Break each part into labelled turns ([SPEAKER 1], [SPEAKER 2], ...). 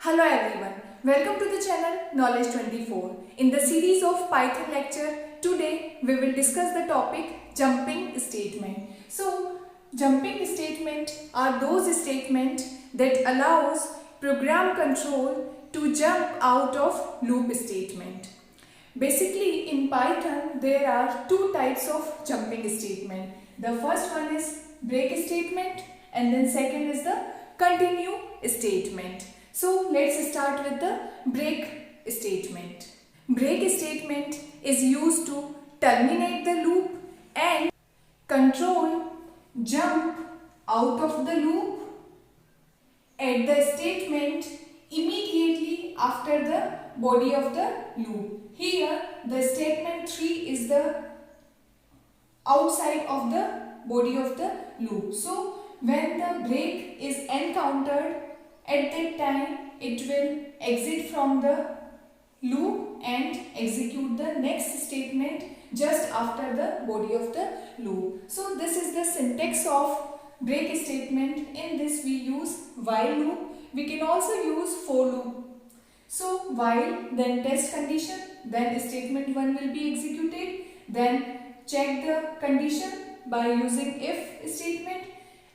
[SPEAKER 1] Hello everyone, welcome to the channel Knowledge 24. In the series of Python lecture, today we will discuss the topic jumping statement. So, jumping statement are those statements that allows program control to jump out of loop statement. Basically, in Python, there are two types of jumping statement. The first one is break statement and then second is the continue statement. So, let's start with the break statement. Break statement is used to terminate the loop and control jump out of the loop at the statement immediately after the body of the loop. Here the statement 3 is the outside of the body of the loop. So when the break is encountered, at that time it will exit from the loop and execute the next statement just after the body of the loop. So this is the syntax of break statement. In this we use while loop. We can also use for loop. So while, then test condition, then statement 1 will be executed, then check the condition by using if statement,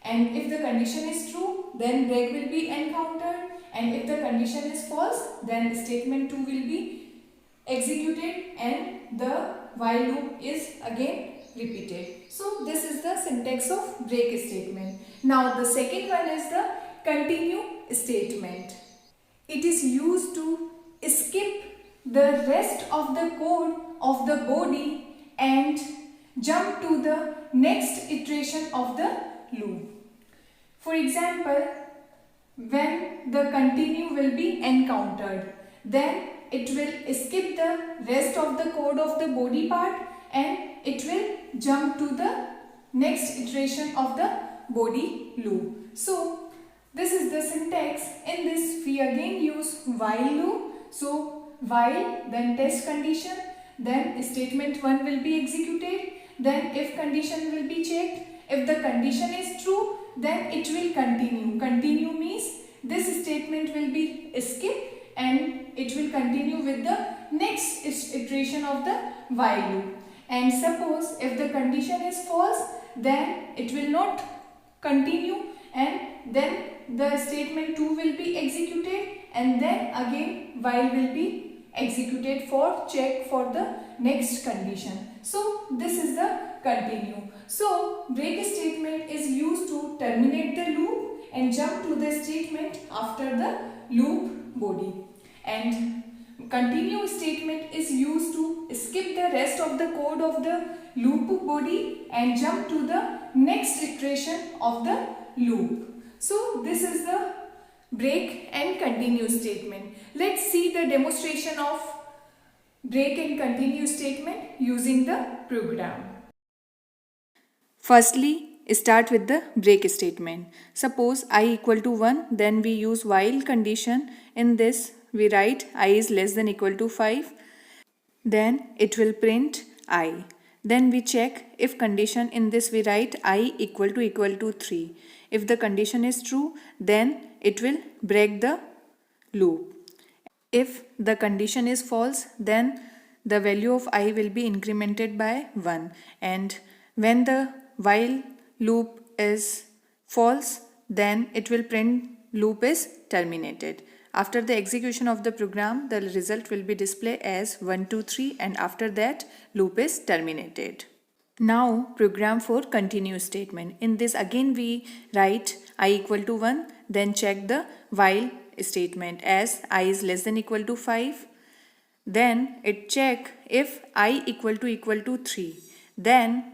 [SPEAKER 1] and if the condition is true, then break will be encountered, and if the condition is false, then statement 2 will be executed and the while loop is again repeated. So this is the syntax of break statement. Now the second one is the continue statement. It is used to skip the rest of the code of the body and jump to the next iteration of the loop. For example, when the continue will be encountered, then it will skip the rest of the code of the body part and it will jump to the next iteration of the body loop. So this is the syntax. In this we again use while loop. So while, then test condition, then statement 1 will be executed, then if condition will be checked. If the condition is true, then it will continue. Continue means this statement will be skipped and it will continue with the next iteration of the while loop. And suppose if the condition is false, then it will not continue and then the statement 2 will be executed and then again while will be executed for check for the next condition. So this is the continue. So break statement is used to terminate the loop and jump to the statement after the loop body, and continue statement is used to skip the rest of the code of the loop body and jump to the next iteration of the loop. So this is the break and continue statement. Let's see the demonstration of break and continue statement using the program. Firstly, start with the break statement. Suppose I equal to 1, then we use while condition. In this we write I is less than equal to 5. Then it will print I. Then we check if condition. In this we write I equal to 3. If the condition is true, then it will break the loop. If the condition is false, then the value of I will be incremented by 1. And when the while loop is false, then it will print loop is terminated. After the execution of the program, the result will be displayed as 1, 2, 3, and after that loop is terminated. Now program for continue statement. In this again we write I equal to 1, then check the while statement as I is less than equal to 5. Then it check if I equal to 3. Then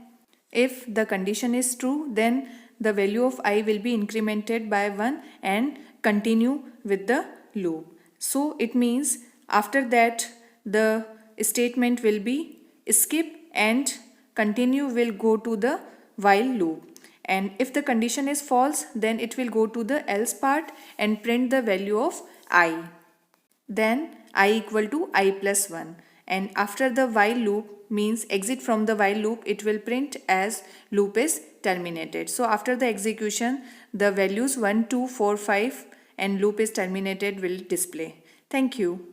[SPEAKER 1] if the condition is true, then the value of I will be incremented by 1 and continue with the loop. So it means after that the statement will be skip and continue will go to the while loop. And if the condition is false, then it will go to the else part and print the value of I. Then I equal to I plus 1. And after the while loop means exit from the while loop, it will print as loop is terminated. So after the execution, the values 1, 2, 4, 5
[SPEAKER 2] and loop is terminated will display. Thank you.